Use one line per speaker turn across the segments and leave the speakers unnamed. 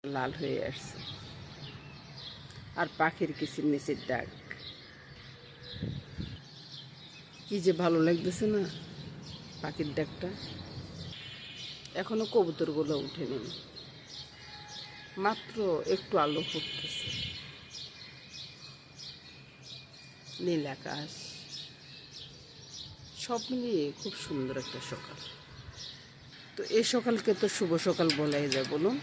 লাল হয়ে আসছে আর পাখির কিচিরমিচির ডাক কি যে ভালো লাগতেছে না পাখির ডাকটা। এখনো কবুতরগুলো উঠেনি, মাত্র একটু আলো ফুটতেছে, নীল আকাশ, সব মিলিয়ে খুব সুন্দর একটা সকাল। তো এই সকালকে তো শুভ সকাল বলাই যায় বলুন।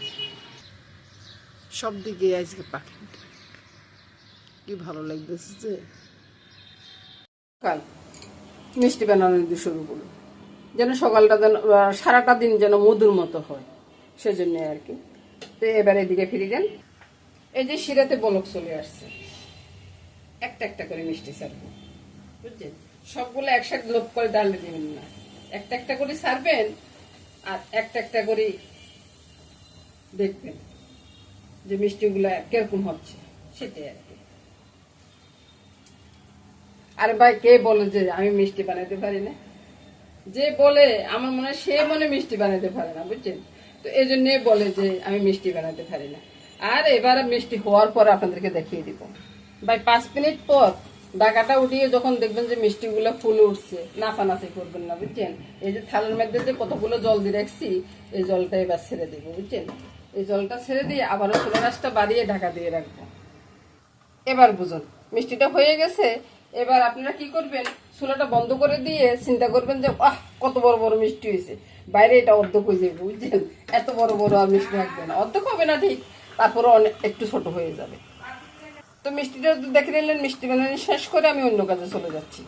সব দিকে আজকে পাখির ডাক, কি ভালো লাগতেছে যে। সকাল মিষ্টি বানানো দিয়ে শুরু করুন, যেন সকালটা যেন সারাটা দিন যেন মধুর মতো হয়, সেজন্য আর কি। তো এবার এদিকে ফিরে যান। এই যে শিরাতে বলক চলে আসছে, একটা একটা করে মিষ্টি ছাড়বেন, বুঝছেন? সবগুলো একসাথে লোভ করে ডালে দিবেন না, একটা একটা করে ছাড়বেন আর একটা একটা করে দেখবেন যে মিষ্টিগুলা কিরকম হচ্ছে, সেটাই আর কি। আরে ভাই, কে বলে যে আমি মিষ্টি বানাতে পারি না? যে বলে আমার মনে হয় সে মনে মিষ্টি বানাতে পারে না, বুঝছেন? তো এই জন্য বলে যে আমি মিষ্টি বানাতে পারি না। আর এবার মিষ্টি হওয়ার পর আপনাদেরকে দেখিয়ে দিব। ভাই 5 মিনিট পর ঢাকাটা উঠিয়ে যখন দেখবেন যে মিষ্টিগুলো ফুলে উঠছে, নাফানাফি করবেন না, বুঝছেন? এই যে থালার মধ্যে যে কতগুলো জল দিয়ে রাখছি, এই জলটা এবার ছেড়ে দিব, বুঝছেন? এই জলটা ছেড়ে দিয়ে আবারও চুলা রাসটা বাড়িয়ে ঢাকা দিয়ে রাখবো। এবার বুঝুন মিষ্টিটা হয়ে গেছে। এবার আপনারা কি করবেন, চুলাটা বন্ধ করে দিয়ে চিন্তা করবেন যে আহ কত বড় বড় মিষ্টি হয়েছে, বাইরে এটা অর্ধেক হয়ে যাবে, বুঝছেন? এত বড় বড় আর মিষ্টি রাখবে না, অর্ধেক হবে না ঠিক, তারপরে অনেক একটু ছোট হয়ে যাবে। তো মিষ্টিটা দেখে নিলেন, মিষ্টি বানানো শেষ করে আমি অন্য কাজে চলে যাচ্ছি।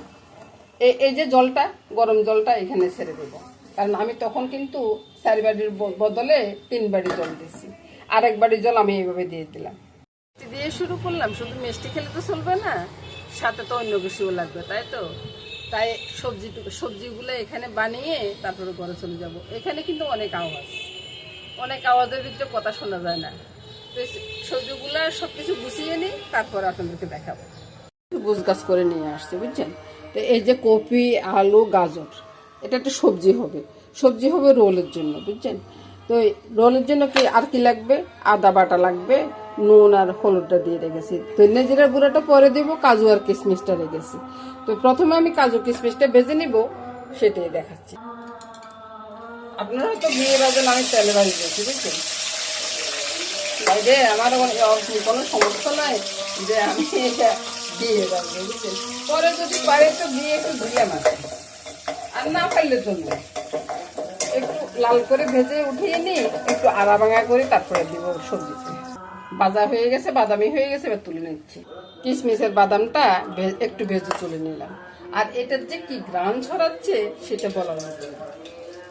এই যে জলটা, গরম জলটা এখানে ছেড়ে দেবো, কারণ আমি তখন কিন্তু 4 বাটির বদলে 3 বাটি জল দিচ্ছি। আরেক বাটি জল আমি এইভাবে দিয়ে দিলাম, দিয়ে শুরু করলাম। শুধু মিষ্টি খেলে তো চলবে না, সাথে তো অন্য কিছুও লাগবে, তাই তো? তাই সবজিগুলো এখানে বানিয়ে তারপরে ঘরে চলে যাব। এখানে কিন্তু অনেক আওয়াজ, অনেক আওয়াজের ভিতরে কথা শোনা যায় না। তো সবজিগুলো সবকিছু গুছিয়ে নিই, তারপর আপনাদেরকে দেখাবো। গোছ গাছ করে নিয়ে আসছে, বুঝছেন? তো এই যে কপি, আলু, গাজর, এটা একটা সবজি হবে, সবজি হবে রোলের জন্য, বুঝছেন? তো রোলের জন্য কি আর কি লাগবে, আদা বাটা লাগবে, নুন আর হলুদটা দিয়ে রেখেছি। তো জিরা গুঁড়াটা পরে দিব, কাজু আর কিশমিশটা রেখেছি। তো প্রথমে আমি কাজু কিশমিশটা ভেজে নিব, সেটাই দেখাচ্ছি। আপনারা হয়তো ঘিয়ে ভাজেন, আমি তেলে ভাজি দিয়েছি, বুঝছেন? বাইরে আমার কোনো সমস্যা নাই যে আমি এটা দিয়ে রাখবো, বুঝছেন? পরে যদি পারে তো দিয়ে একটু দিলাম আর না পাইলে জন্য একটু লাল করে ভেজে উঠিয়ে নিই, একটু আড়া ভাঙা করে তারপরে দিব সবজিতে। ভাজা হয়ে গেছে, বাদামি হয়ে গেছে, এবার তুলে নিচ্ছি। কিশমিশের বাদামটা একটু ভেজে তুলে নিলাম। আর এটার যে কি ঘ্রাণ ছড়াচ্ছে সেটা বলার মতো না।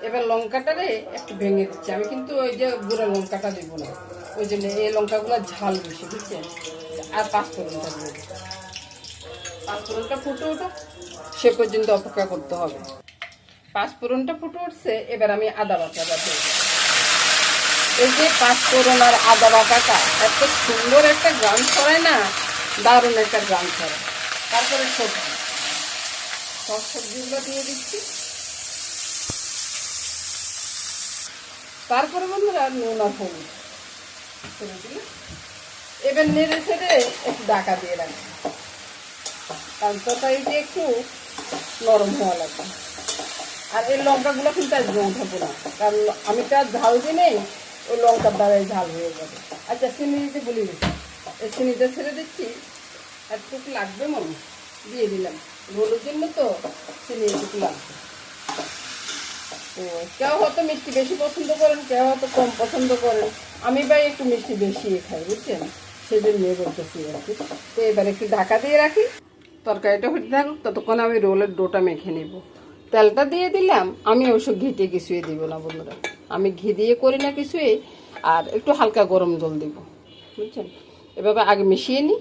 এবার লঙ্কাটারে একটু ভেঙে দিচ্ছি, আমি কিন্তু ওই যে গুঁড়া লঙ্কাটা দিব না, ওই জন্য এই লঙ্কাগুলো ঝাল বেশি, বুঝছেন? আর পাঁচফোড়নটা দিয়ে দিচ্ছি। পাঁচফোড়নটা ফুটে উঠুক, সে পর্যন্ত অপেক্ষা করতে হবে। পাঁচফোড়নটা ফুটে উঠছে, এবার আমি আদা বাটাটা দিয়ে দেবো। এই যে পাঁচফোড়ন আর আদা বাটাটা এত সুন্দর একটা গ্রাম ছড়ায় না, দারুণ একটা গ্রাম ছড়ায়। তারপরে সবজি, সব সবজিগুলো দিয়ে দিচ্ছি। তারপরে বন্ধুরা নুন আর হলুদ করে দিলে এবার নেড়ে ছেড়ে একটু ঢাকা দিয়ে রাখবো, কারণ তরকারিটি একটু নরম হওয়া লাগবে। আর এই লঙ্কাগুলো কিন্তু আজকে উঠাবো না, কারণ আমি তো আর ঝাল দিই নেই, ওই লঙ্কার দ্বারাই ঝাল হয়ে যাবে। আচ্ছা, চিনি দিতে ভুলে গেছি, এই চিনিটা ছেড়ে দিচ্ছি। একটুকু লাগবে মনে দিয়ে দিলাম, রোলের জন্য তো চিনি একটু লাগবে। তো কেউ হয়তো মিষ্টি বেশি পছন্দ করেন, কেউ হয়তো কম পছন্দ করেন, আমি ভাই একটু মিষ্টি বেশি খাই, বুঝছেন? সেই জন্য বলতেছি আর কি। তো এবার একটু ঢাকা দিয়ে রাখি, তরকারিটা হতে থাকুক, ততক্ষণ আমি রোলের ডোটা মেখে নেব। তেলটা দিয়ে দিলাম, আমি অবশ্য ঘিটে কিছুই দিব না বন্ধুরা, আমি ঘি দিয়ে করি না কিছুই। আর একটু হালকা গরম জল দিব, বুঝছেন? এভাবে আগে মিশিয়ে নিই।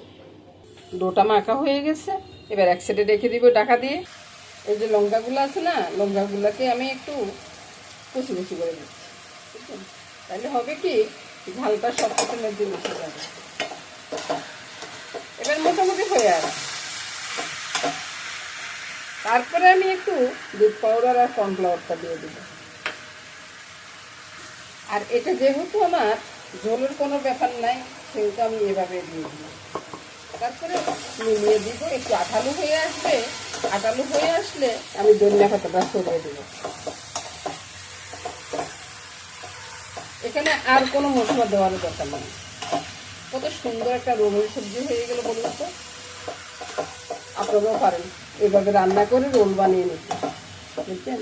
ডোটা মাখা হয়ে গেছে, এবার এক সাইডে রেখে দিব ঢাকা দিয়ে। এই যে লঙ্কাগুলো আছে না, লঙ্কাগুলোকে আমি একটু কুচি কুচি করে দিচ্ছি, বুঝছেন? তাহলে হবে কি, ঝালটা সব কিছুর মধ্যে মিশে যাবে। এবার মোটামুটি হয়ে আসে। তারপরে আমি একটু দুধ পাউডার আর কর্নফ্লাওয়ারটা দিয়ে দেব। আর এটা যেহেতু আমার ঝোলের কোনো ব্যাপার নাই, সেহেতু আমি এভাবে দিয়ে দিই। তারপরে মিলিয়ে দিব, একটু আঠালো হয়ে আসবে। আঠালো হয়ে আসলে আমি ধনিয়া পাতাটা ছড়িয়ে দেবো। এখানে আর কোনো মশলা দেওয়ার দরকার নেই। কত সুন্দর একটা রোলের সবজি হয়ে গেল বলুন তো। আপনারাও পারেন এভাবে রান্না করে রোল বানিয়ে নিতে, বুঝছেন।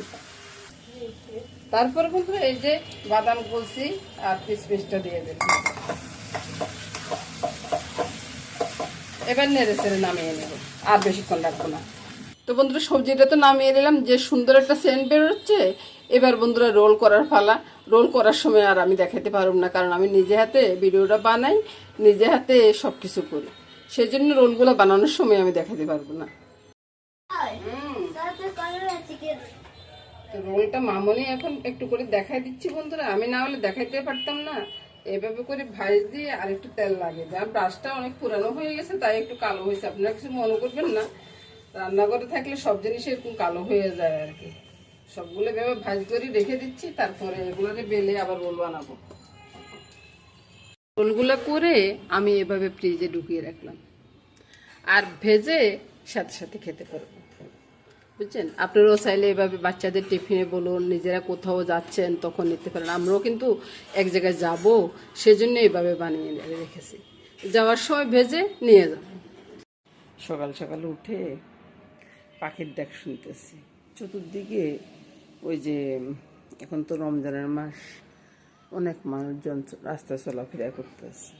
তারপর কিন্তু এই যে বাদাম কলসি আর কিশমিশটা দিয়ে দেবেন। এবার নেড়ে চেড়ে নামিয়ে নেব, আর বেশিক্ষণ রাখবো না। তো বন্ধুরা সবজিটা তো নামিয়ে নিলাম, যে সুন্দর একটা সেন্ট বেরোচ্ছে। এবার বন্ধুরা রোল করার পালা। রোল করার সময় আর আমি দেখাতে পারব না, কারণ আমি নিজে হাতে ভিডিওটা বানাই, নিজে হাতে সব কিছু করি, সেই জন্য রোলগুলো বানানোর সময় আমি দেখাতে পারবো না। তো রোলটা মামনি এখন একটু করে দেখাই দিচ্ছি বন্ধুরা, আমি না হলে দেখাইতে পারতাম না। এভাবে করে ভাজ দিয়ে আর একটু তেল লাগিয়ে দেয়। আর ব্রাশটা অনেক পুরানো হয়ে গেছে, তাই একটু কালো হয়েছে, আপনারা কিছু মনে করবেন না। রান্নাঘরে থাকলে সব জিনিস এরকম কালো হয়ে যায় আর কি। সবগুলো এভাবে ভাজ করে রেখে দিচ্ছি, তারপরে এগুলোকে বেলে আবার রোল বানাবো। রোলগুলো করে আমি এভাবে ফ্রিজে ঢুকিয়ে রাখলাম, আর ভেজে সাথে সাথে খেতে পারবো, বুঝছেন। আপনারাও চাইলে এভাবে বাচ্চাদের টিফিনে বলুন, নিজেরা কোথাও যাচ্ছেন তখন নিতে পারেন। আমরাও কিন্তু এক জায়গায় যাব, সেজন্য এভাবে বানিয়ে রেখেছি, যাওয়ার সময় ভেজে নিয়ে যাব। সকাল সকাল উঠে পাখির ডাক শুনতেছি চতুর্দিকে। ওই যে এখন তো রমজানের মাস, অনেক মানুষজন রাস্তায় চলাফেরা করতেছে।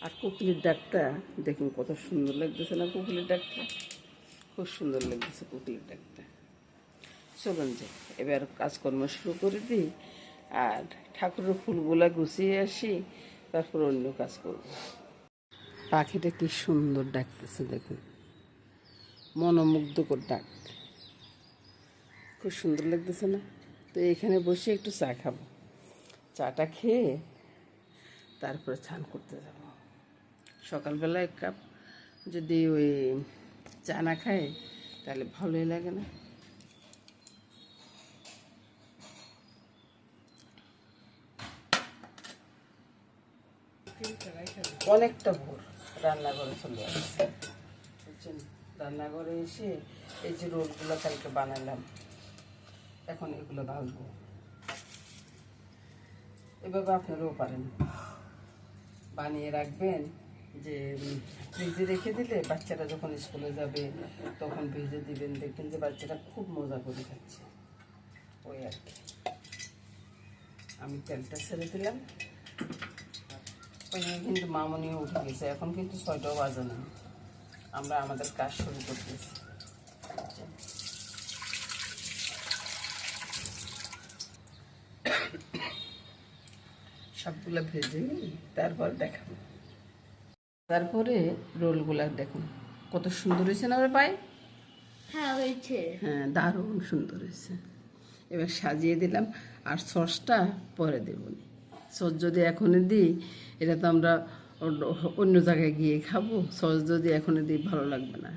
আর কোকিলের ডাকটা দেখুন কত সুন্দর লাগতেছে না, কোকিলের ডাকটা খুব সুন্দর লাগতেছে কোকিলের ডাকটা। চলুন যে এবার কাজকর্ম শুরু করে দিই, আর ঠাকুরের ফুলগুলা গুছিয়ে আসি, তারপর অন্য কাজ করব। পাখিটা কি সুন্দর ডাকতেছে দেখুন, মনোমুগ্ধকর ডাক, খুব সুন্দর লাগতেছে না। তো এখানে বসে একটু চা খাবো, চাটা খেয়ে তারপরে স্নান করতে যাব। সকালবেলা এক কাপ যদি ওই চা না খায় তাহলে ভালোই লাগে না। অনেকটা ভোর রান্নাঘরে চলে আসছে, বুঝছেন। রান্নাঘরে এসে এই যে রোলগুলো কালকে বানালাম, এখন এগুলো ভাজবো। এভাবে আপনারাও পারেন, বানিয়ে রাখবেন, যে ফ্রিজে রেখে দিলে বাচ্চারা যখন স্কুলে যাবে তখন ভেজে দিবেন, দেখবেন যে বাচ্চারা খুব মজা করে খাচ্ছে। ওই আর কি, আমি তেলটা ছেড়ে দিলাম। ওই কিন্তু মামনিও উঠে গেছে, এখন কিন্তু 6টাও বাজে না, আমরা আমাদের কাজ শুরু করতেছি। সবগুলো ভেজে নিই, তারপর দেখাবো। তারপরে রোলগুলা দেখুন কত সুন্দর হয়েছে না আমার পায়ে।
হ্যাঁ হয়েছে,
হ্যাঁ দারুণ সুন্দর হয়েছে। এবার সাজিয়ে দিলাম, আর সসটা পরে দেব। সস যদি এখনই দিই, এটা তো আমরা অন্য জায়গায় গিয়ে খাবো, সস যদি এখনই দিই ভালো লাগবে না।